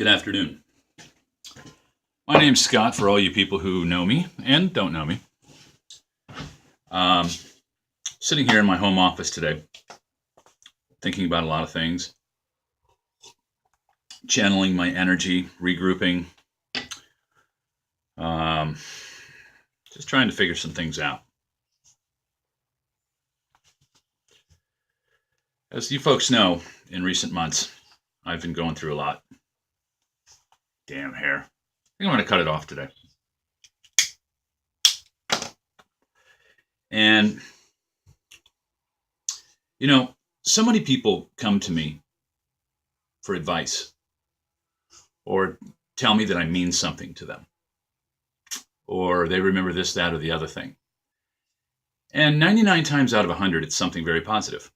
Good afternoon. My name's Scott for all you people who know me and don't know me. Um, Sitting here in my home office today, thinking about a lot of things, channeling my energy, regrouping, um, just trying to figure some things out. As you folks know, in recent months, I've been going through a lot. Damn hair. I think I'm going to cut it off today. And, so many people come to me for advice or tell me that I mean something to them or they remember this, that, or the other thing. And 99 times out of 100, it's something very positive.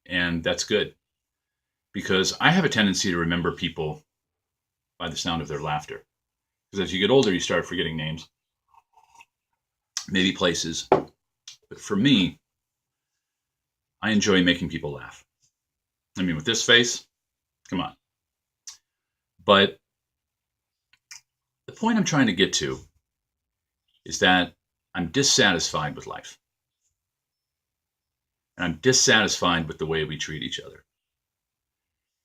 And that's good because I have a tendency to remember people by the sound of their laughter. Because as you get older, you start forgetting names, maybe places. But for me, I enjoy making people laugh. I mean, with this face, come on. But the point I'm trying to get to is that I'm dissatisfied with life. And I'm dissatisfied with the way we treat each other.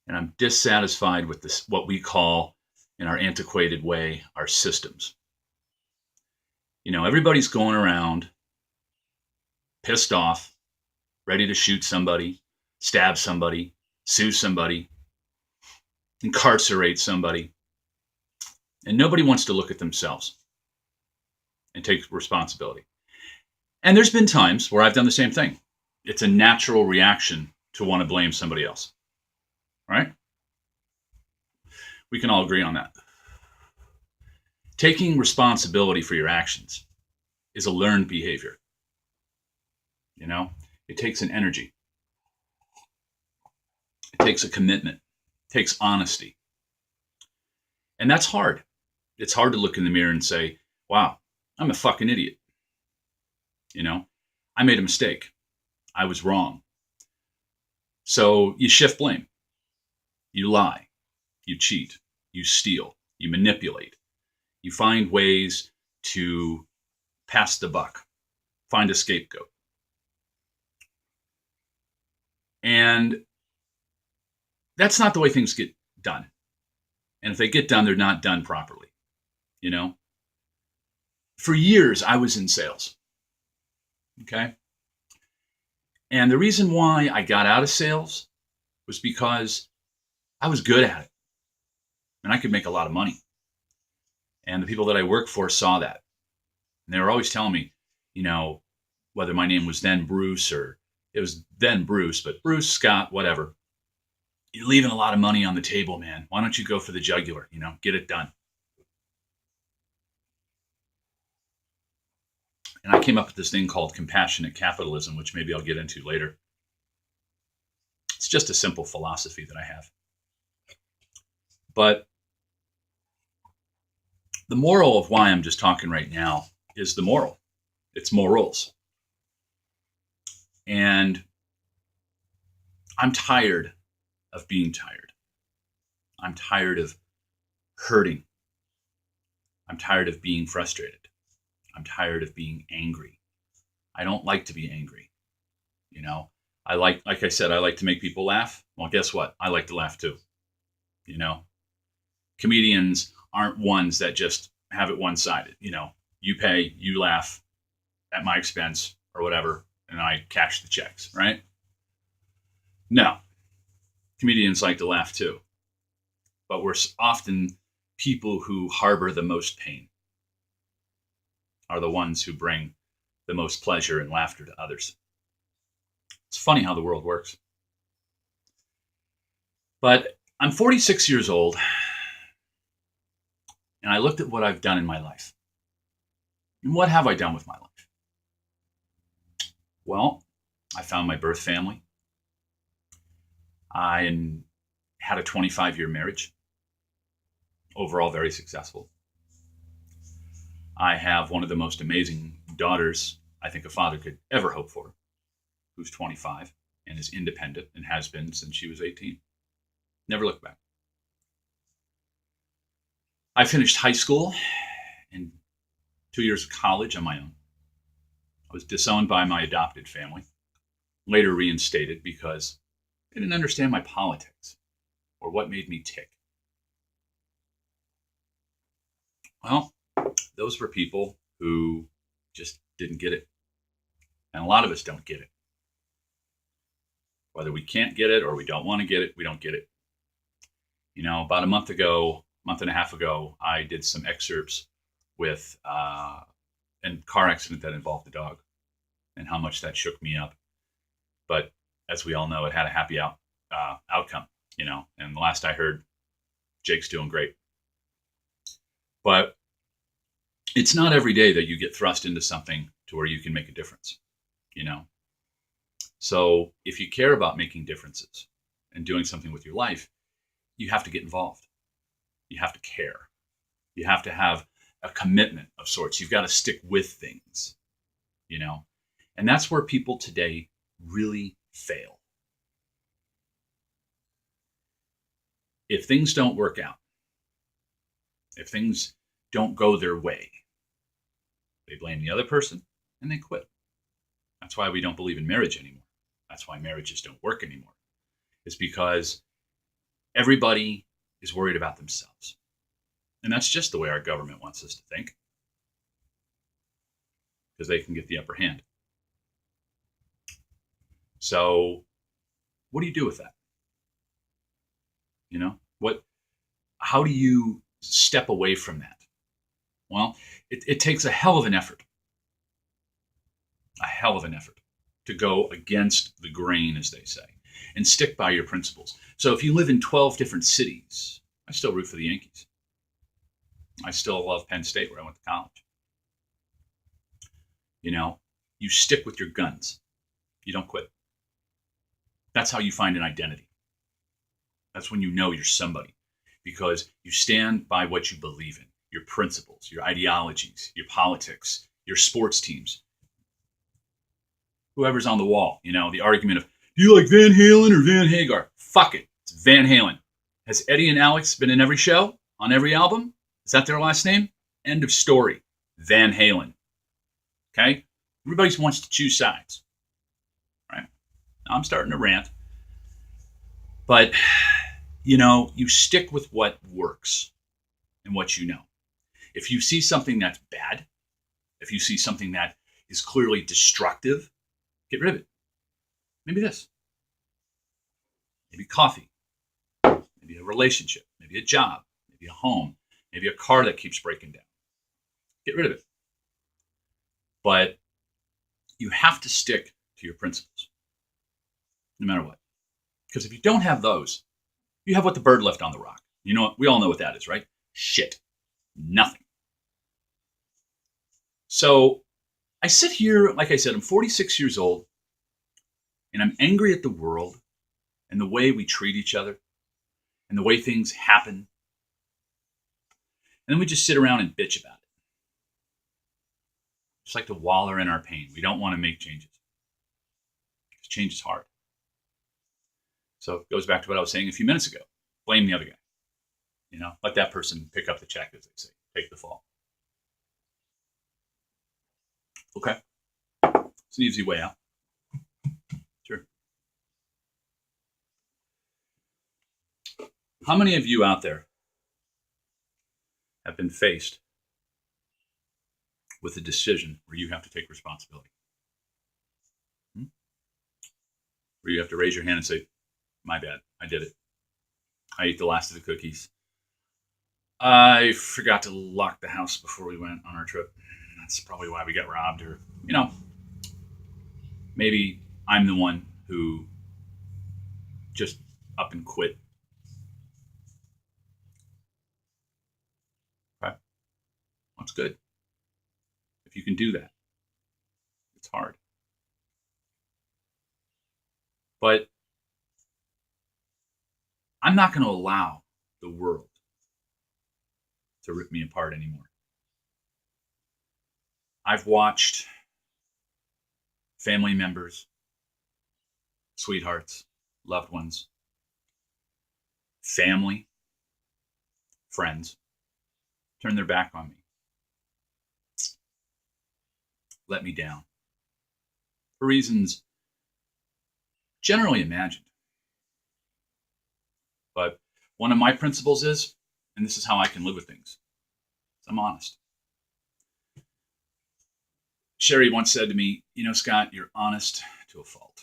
And I'm dissatisfied with this, what we call, in our antiquated way, our systems. Everybody's going around pissed off, ready to shoot somebody, stab somebody, sue somebody, incarcerate somebody. And nobody wants to look at themselves and take responsibility. And there's been times where I've done the same thing. It's a natural reaction to want to blame somebody else. Right? We can all agree on that. Taking responsibility for your actions is a learned behavior. It takes an energy. It takes a commitment. It takes honesty. And that's hard. It's hard to look in the mirror and say, wow, I'm a fucking idiot. I made a mistake. I was wrong. So you shift blame. You lie. You cheat. You steal. You manipulate. You find ways to pass the buck. Find a scapegoat. And that's not the way things get done. And if they get done, they're not done properly. For years, I was in sales. Okay. And the reason why I got out of sales was because I was good at it and I could make a lot of money. And the people that I worked for saw that. And they were always telling me, whether my name was then Bruce or it was then Bruce, but Bruce, Scott, whatever. You're leaving a lot of money on the table, man. Why don't you go for the jugular? Get it done. And I came up with this thing called compassionate capitalism, which maybe I'll get into later. It's just a simple philosophy that I have. But the moral of why I'm just talking right now is the moral. It's morals. And I'm tired of being tired. I'm tired of hurting. I'm tired of being frustrated. I'm tired of being angry. I don't like to be angry. Like I said, I like to make people laugh. Well, guess what? I like to laugh too. Comedians aren't ones that just have it one-sided. You pay, you laugh at my expense or whatever, and I cash the checks, right? No. Comedians like to laugh too. But we're often people who harbor the most pain are the ones who bring the most pleasure and laughter to others. It's funny how the world works. But I'm 46 years old, and I looked at what I've done in my life. And what have I done with my life? Well, I found my birth family. I had a 25-year marriage. Overall, very successful. I have one of the most amazing daughters I think a father could ever hope for, who's 25 and is independent and has been since she was 18. Never looked back. I finished high school and 2 years of college on my own. I was disowned by my adopted family, later reinstated because they didn't understand my politics or what made me tick. Well, those were people who just didn't get it. And a lot of us don't get it. Whether we can't get it or we don't want to get it, we don't get it. About a month and a half ago, I did some excerpts with a car accident that involved a dog and how much that shook me up. But as we all know, it had a happy outcome, and the last I heard, Jake's doing great. But it's not every day that you get thrust into something to where you can make a difference, So if you care about making differences and doing something with your life, you have to get involved. You have to care. You have to have a commitment of sorts. You've got to stick with things, and that's where people today really fail. If things don't work out, if things don't go their way, they blame the other person and they quit. That's why we don't believe in marriage anymore. That's why marriages don't work anymore. It's because everybody is worried about themselves. And that's just the way our government wants us to think, because they can get the upper hand. So what do you do with that? How do you step away from that? Well, it takes a hell of an effort to go against the grain, as they say, and stick by your principles. So if you live in 12 different cities, I still root for the Yankees. I still love Penn State, where I went to college. You stick with your guns. You don't quit. That's how you find an identity. That's when you know you're somebody, because you stand by what you believe in, your principles, your ideologies, your politics, your sports teams. Whoever's on the wall, the argument of, do you like Van Halen or Van Hagar? Fuck it. It's Van Halen. Has Eddie and Alex been in every show, on every album? Is that their last name? End of story. Van Halen. Okay? Everybody wants to choose sides. Right? Now I'm starting to rant. But, you stick with what works and what you know. If you see something that's bad, if you see something that is clearly destructive, get rid of it. Maybe this. Maybe coffee. Maybe a relationship. Maybe a job. Maybe a home. Maybe a car that keeps breaking down. Get rid of it. But you have to stick to your principles, no matter what. Because if you don't have those, you have what the bird left on the rock. We all know what that is, right? Shit. Nothing. So I sit here, like I said, I'm 46 years old, and I'm angry at the world and the way we treat each other and the way things happen. And then we just sit around and bitch about it. Just like to wallow in our pain. We don't want to make changes. Because change is hard. So it goes back to what I was saying a few minutes ago. Blame the other guy. Let that person pick up the check, as they say. Take the fall. Okay. It's an easy way out. Sure. How many of you out there have been faced with a decision where you have to take responsibility? Where you have to raise your hand and say, my bad, I did it. I ate the last of the cookies. I forgot to lock the house before we went on our trip. That's probably why we got robbed. Or, maybe I'm the one who just up and quit. Okay. That's good. If you can do that, it's hard. But I'm not going to allow the world to rip me apart anymore. I've watched family members, sweethearts, loved ones, family, friends turned their back on me, let me down for reasons generally imagined. But one of my principles is, and this is how I can live with things, I'm honest. Sherry once said to me, you know, Scott, you're honest to a fault.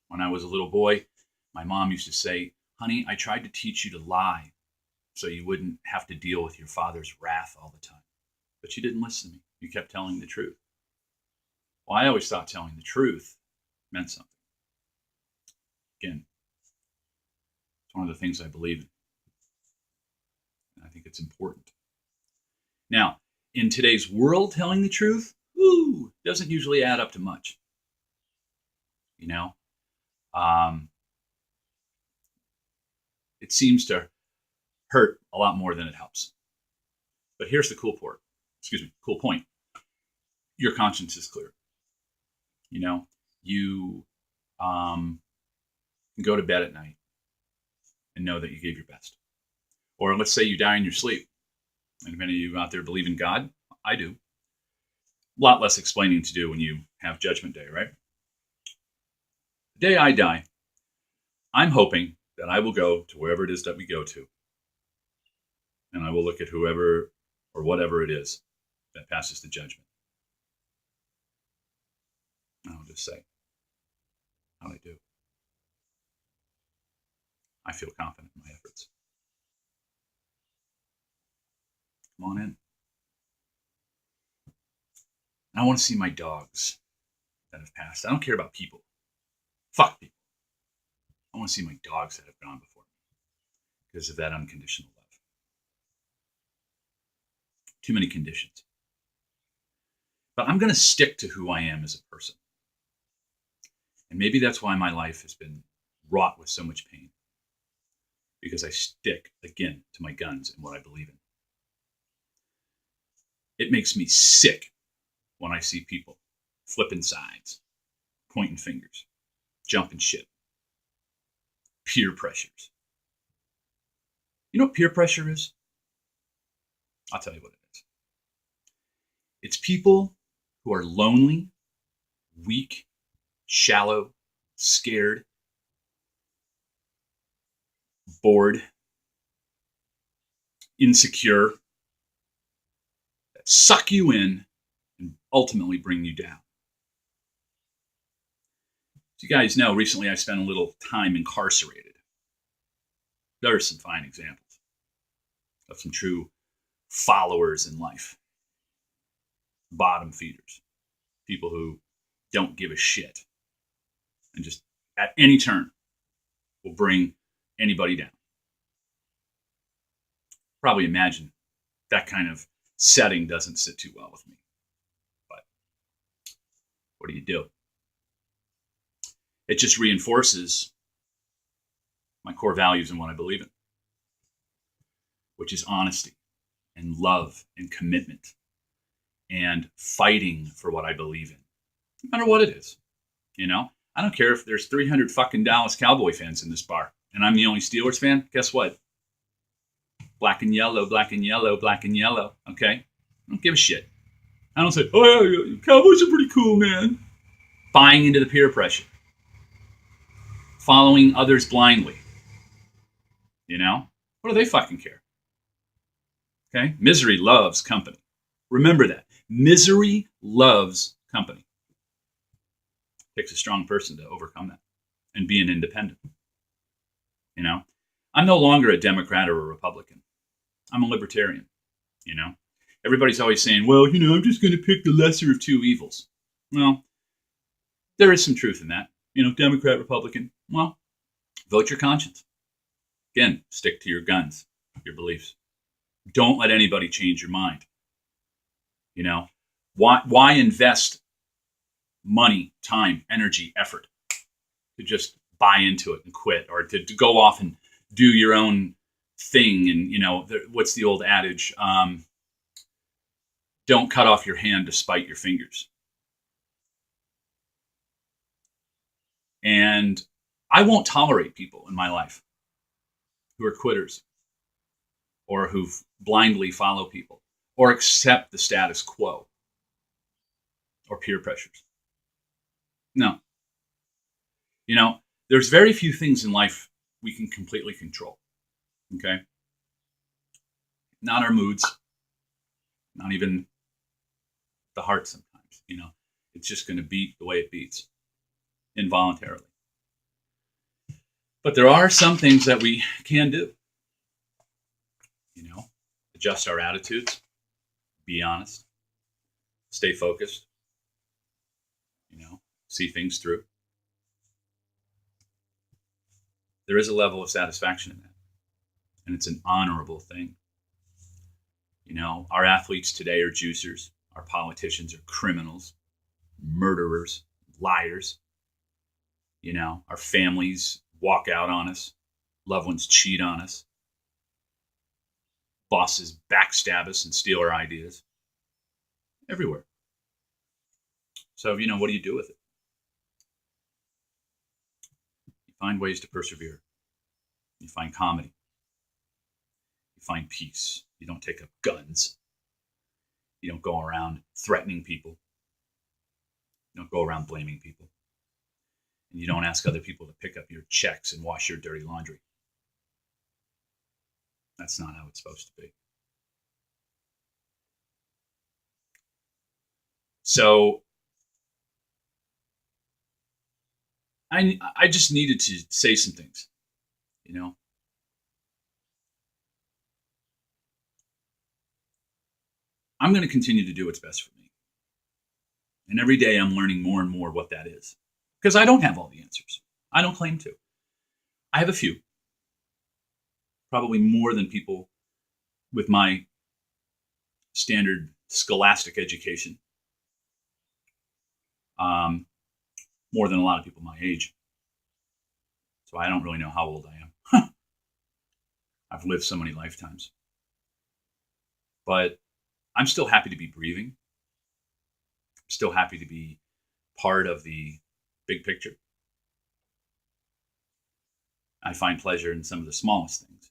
When I was a little boy, my mom used to say, honey, I tried to teach you to lie so you wouldn't have to deal with your father's wrath all the time. But you didn't listen to me. You kept telling the truth. Well, I always thought telling the truth meant something. Again, it's one of the things I believe in. And I think it's important. Now, in today's world, telling the truth, doesn't usually add up to much. You know, it seems to hurt a lot more than it helps. But here's the cool point. Your conscience is clear. You know, you can go to bed at night and know that you gave your best. Or let's say you die in your sleep. And if any of you out there believe in God, I do. A lot less explaining to do when you have Judgment Day, right? The day I die, I'm hoping that I will go to wherever it is that we go to. And I will look at whoever or whatever it is that passes the judgment. And I'll just say, how I do. I feel confident in my efforts. Come on in. I want to see my dogs that have passed. I don't care about people. Fuck people. I want to see my dogs that have gone before me because of that unconditional love. Too many conditions. But I'm going to stick to who I am as a person. And maybe that's why my life has been wrought with so much pain. Because I stick, again, to my guns and what I believe in. It makes me sick when I see people flipping sides, pointing fingers, jumping shit. Peer pressures. You know what peer pressure is? I'll tell you what it is. It's people who are lonely, weak, shallow, scared, bored, insecure, that suck you in and ultimately bring you down. As you guys know, recently I spent a little time incarcerated. There are some fine examples of some true followers in life. Bottom feeders. People who don't give a shit. And just at any turn will bring anybody down. Probably imagine that kind of setting doesn't sit too well with me. But what do? It just reinforces my core values and what I believe in, which is honesty and love and commitment and fighting for what I believe in, no matter what it is. You know, I don't care if there's 300 fucking Dallas Cowboy fans in this bar and I'm the only Steelers fan. Guess what? Black and yellow, black and yellow, black and yellow. Okay? I don't give a shit. I don't say, oh, yeah, Cowboys are pretty cool, man. Buying into the peer pressure. Following others blindly. You know? What do they fucking care? Okay? Misery loves company. Remember that. Misery loves company. It takes a strong person to overcome that and be an independent. You know? I'm no longer a Democrat or a Republican. I'm a libertarian. You know? Everybody's always saying, well, you know, I'm just going to pick the lesser of two evils. Well, there is some truth in that. You know, Democrat, Republican. Well, vote your conscience. Again, stick to your guns, your beliefs. Don't let anybody change your mind. You know, why invest money, time, energy, effort to just buy into it and quit, or to go off and do your own thing? And, you know, what's the old adage? Don't cut off your hand to spite your fingers. And I won't tolerate people in my life who are quitters, or who blindly follow people or accept the status quo or peer pressures. No. You know, there's very few things in life we can completely control. Okay. Not our moods, not even the heart sometimes, it's just going to beat the way it beats involuntarily. But there are some things that we can do, adjust our attitudes, be honest, stay focused, see things through. There is a level of satisfaction in that, and it's an honorable thing. Our athletes today are juicers. Our politicians are criminals, murderers, liars. Our families walk out on us. Loved ones cheat on us. Bosses backstab us and steal our ideas. Everywhere. So, what do you do with it? You find ways to persevere. You find comedy. You find peace. You don't take up guns. You don't go around threatening people. You don't go around blaming people. And you don't ask other people to pick up your checks and wash your dirty laundry. That's not how it's supposed to be. So I just needed to say some things, I'm going to continue to do what's best for me. And every day I'm learning more and more what that is. Because I don't have all the answers. I don't claim to. I have a few. Probably more than people with my standard scholastic education. More than a lot of people my age. So I don't really know how old I am. I've lived so many lifetimes. But I'm still happy to be breathing. I'm still happy to be part of the big picture. I find pleasure in some of the smallest things.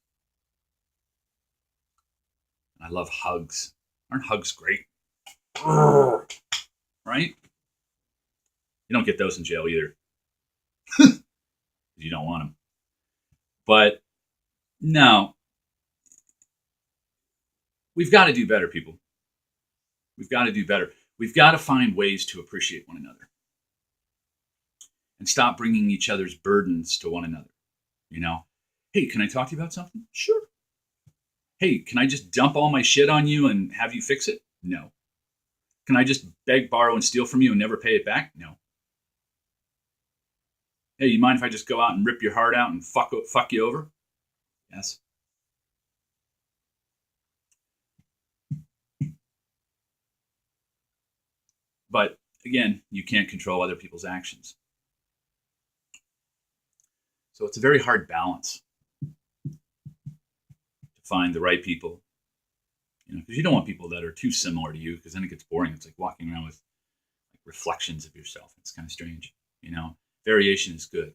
I love hugs. Aren't hugs great? Right? You don't get those in jail either. You don't want them. But no, we've got to do better, people. We've got to do better. We've got to find ways to appreciate one another and stop bringing each other's burdens to one another. Hey, can I talk to you about something? Sure. Hey, can I just dump all my shit on you and have you fix it? No. Can I just beg, borrow, and steal from you and never pay it back? No. Hey, you mind if I just go out and rip your heart out and fuck you over? Yes. But again, you can't control other people's actions. So it's a very hard balance to find the right people, because you don't want people that are too similar to you, because then it gets boring. It's like walking around with reflections of yourself. It's kind of strange, Variation is good,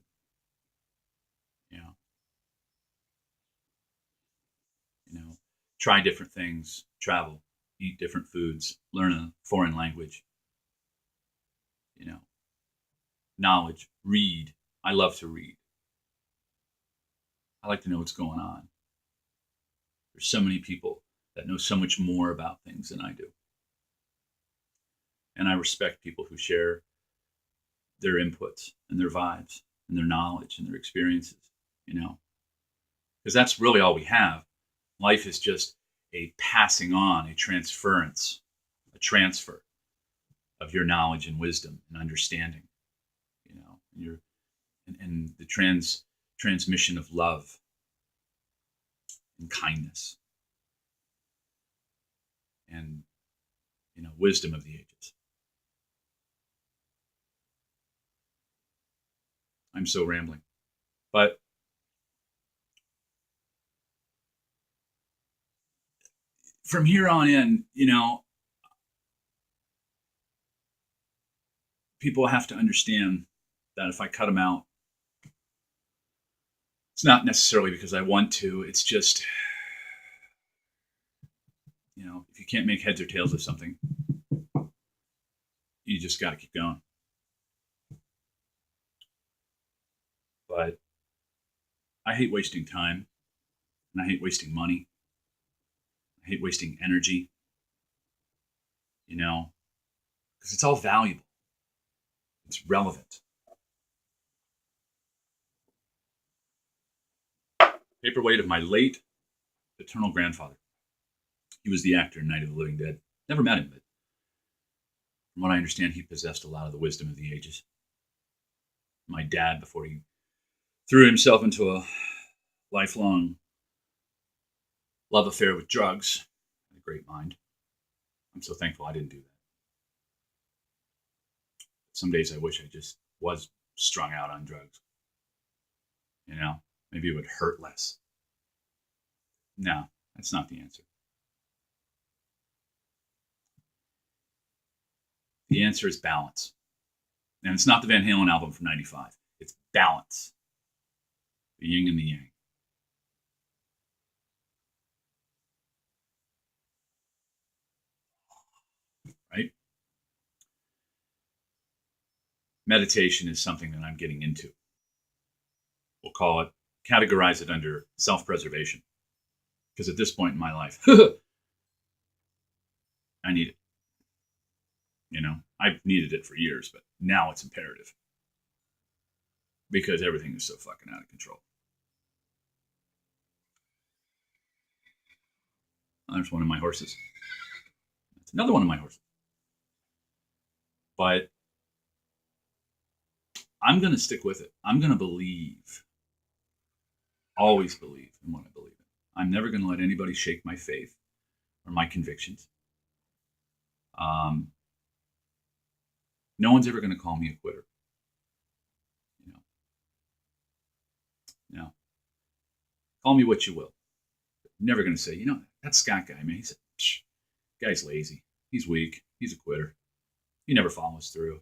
Try different things, travel, eat different foods, learn a foreign language, knowledge, read. I love to read. I like to know what's going on. There's so many people that know so much more about things than I do. And I respect people who share their inputs and their vibes and their knowledge and their experiences, because that's really all we have. Life is just a passing on, a transference, a transfer of your knowledge and wisdom and understanding, and the transmission of love and kindness and, wisdom of the ages. I'm so rambling, but from here on in, people have to understand that if I cut them out, it's not necessarily because I want to. It's just if you can't make heads or tails of something, you just got to keep going. But I hate wasting time, and I hate wasting money. I hate wasting energy, because it's all valuable. It's relevant. Paperweight of my late paternal grandfather. He was the actor in Night of the Living Dead. Never met him, but from what I understand, he possessed a lot of the wisdom of the ages. My dad, before he threw himself into a lifelong love affair with drugs, had a great mind. I'm so thankful I didn't do that. Some days I wish I just was strung out on drugs. Maybe it would hurt less. No, that's not the answer. The answer is balance. And it's not the Van Halen album from 95. It's balance. The yin and the yang. Right? Meditation is something that I'm getting into. We'll categorize it under self-preservation. Because at this point in my life, I need it. I've needed it for years, but now it's imperative. Because everything is so fucking out of control. There's one of my horses. That's another one of my horses. But I'm going to stick with it. I'm going to believe. Always believe in what I believe in. I'm never going to let anybody shake my faith or my convictions. No one's ever going to call me a quitter. No. Call me what you will. Never going to say, that Scott guy, man, guy's lazy. He's weak. He's a quitter. He never follows through.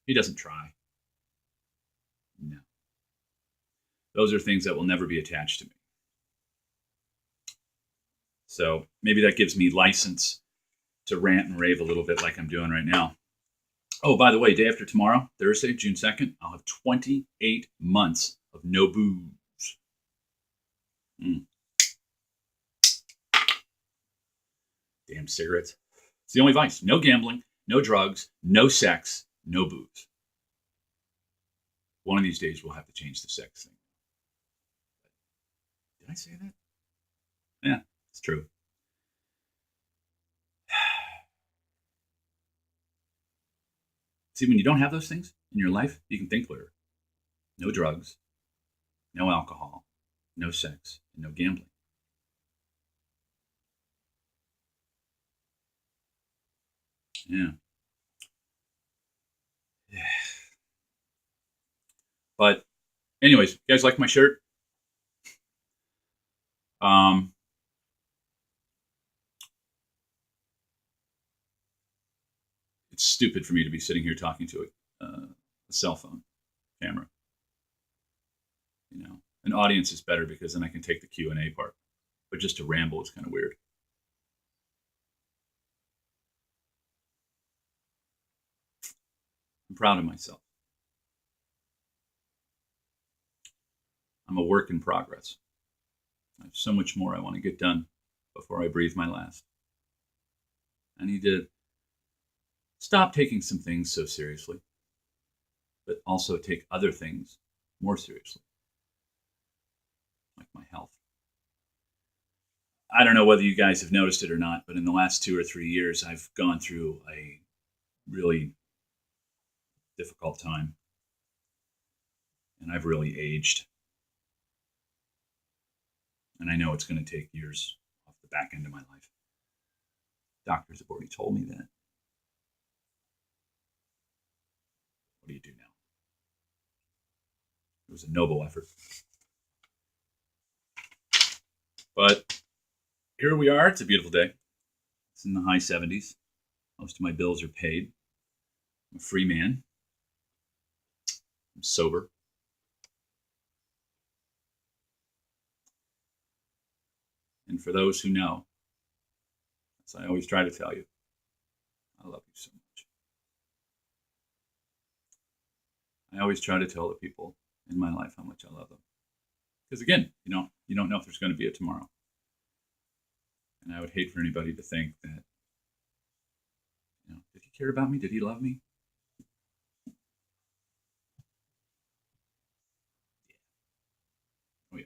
He doesn't try. No. Those are things that will never be attached to me. So maybe that gives me license to rant and rave a little bit like I'm doing right now. Oh, by the way, day after tomorrow, Thursday, June 2nd, I'll have 28 months of no booze. Damn cigarettes. It's the only vice. No gambling, no drugs, no sex, no booze. One of these days, we'll have to change the sex thing. Did I say that? Yeah, it's true. See, when you don't have those things in your life, you can think clearer. No drugs, no alcohol, no sex, and no gambling. Yeah. But anyways, you guys like my shirt? It's stupid for me to be sitting here talking to a cell phone camera. An audience is better because then I can take the Q&A part. But just to ramble is kind of weird. I'm proud of myself. I'm a work in progress. I have so much more I want to get done before I breathe my last. I need to stop taking some things so seriously, but also take other things more seriously, like my health. I don't know whether you guys have noticed it or not, but in the last 2 or 3 years, I've gone through a really difficult time, and I've really aged. And I know it's going to take years off the back end of my life. Doctors have already told me that. What do you do now? It was a noble effort. But here we are. It's a beautiful day. It's in the high 70s. Most of my bills are paid. I'm a free man. I'm sober. And for those who know, So I always try to tell you, I love you so much. I always try to tell the people in my life how much I love them. Because again, you don't know if there's going to be a tomorrow. And I would hate for anybody to think that, did he care about me? Did he love me? Oh yeah.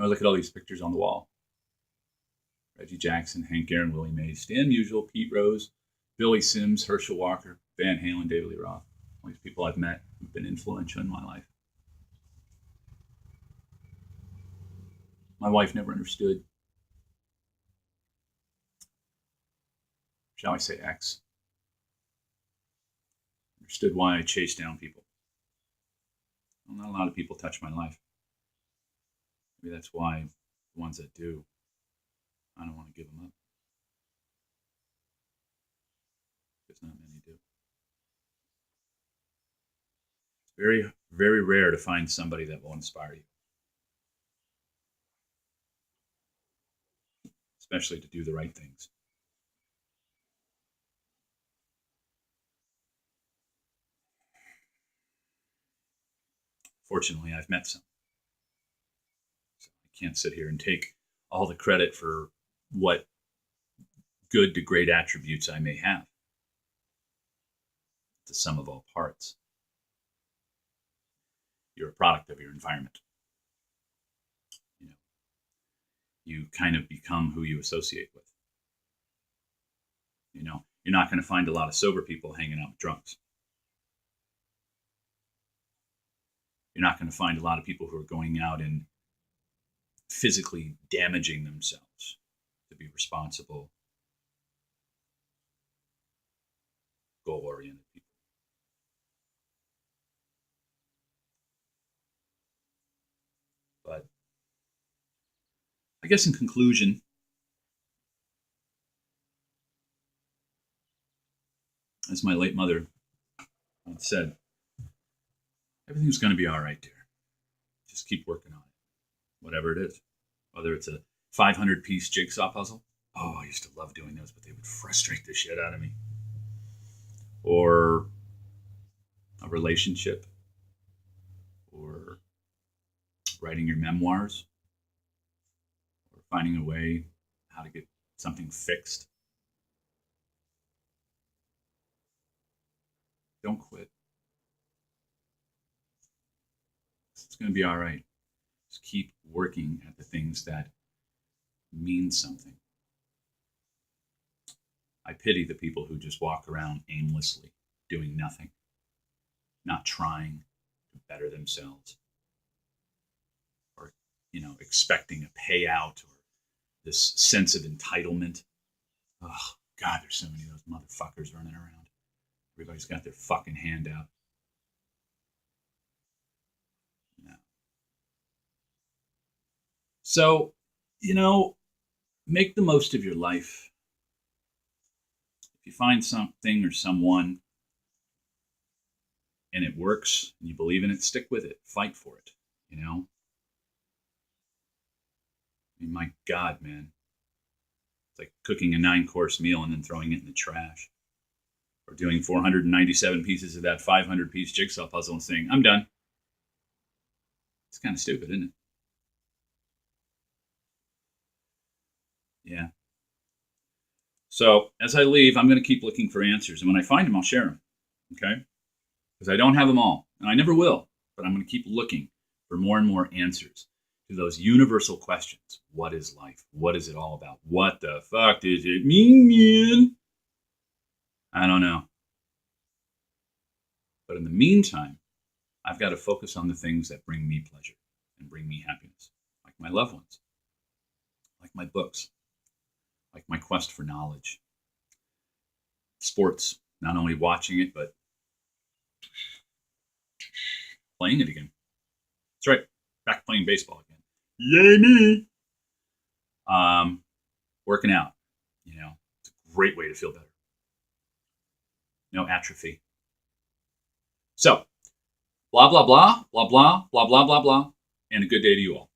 I look at all these pictures on the wall. Reggie Jackson, Hank Aaron, Willie Mays, Stan Musial, Pete Rose, Billy Sims, Herschel Walker, Van Halen, David Lee Roth. All these people I've met who've been influential in my life. My wife never understood, shall I say, understood why I chase down people. Well, not a lot of people touch my life. Maybe that's why the ones that do, I don't want to give them up. Because not many do. It's very, very rare to find somebody that will inspire you. Especially to do the right things. Fortunately, I've met some. So I can't sit here and take all the credit for what good to great attributes I may have. It's the sum of all parts. You're a product of your environment. You kind of become who you associate with. You're not going to find a lot of sober people hanging out with drunks. You're not going to find a lot of people who are going out and physically damaging themselves to be responsible, goal-oriented people. But I guess in conclusion, as my late mother once said, everything's going to be all right, dear. Just keep working on it, whatever it is. Whether it's a 500-piece jigsaw puzzle. Oh, I used to love doing those, but they would frustrate the shit out of me. Or a relationship. Or writing your memoirs. Or finding a way how to get something fixed. Don't quit. It's going to be all right. Just keep working at the things that mean something. I pity the people who just walk around aimlessly, doing nothing, not trying to better themselves, or, expecting a payout or this sense of entitlement. Oh, God, there's so many of those motherfuckers running around. Everybody's got their fucking hand out. No. So, make the most of your life. If you find something or someone and it works and you believe in it, stick with it. Fight for it, I mean, my God, man. It's like cooking a 9-course meal and then throwing it in the trash. Or doing 497 pieces of that 500-piece jigsaw puzzle and saying, I'm done. It's kind of stupid, isn't it? Yeah. So as I leave, I'm going to keep looking for answers. And when I find them, I'll share them. Okay? Because I don't have them all. And I never will. But I'm going to keep looking for more and more answers to those universal questions. What is life? What is it all about? What the fuck does it mean, man? I don't know. But in the meantime, I've got to focus on the things that bring me pleasure and bring me happiness, like my loved ones, like my books, like my quest for knowledge, sports, not only watching it, but playing it again. That's right, back playing baseball again. Yay me! Working out, it's a great way to feel better. No atrophy. So, Blah, blah, blah, blah, blah, blah, blah, blah, blah. And a good day to you all.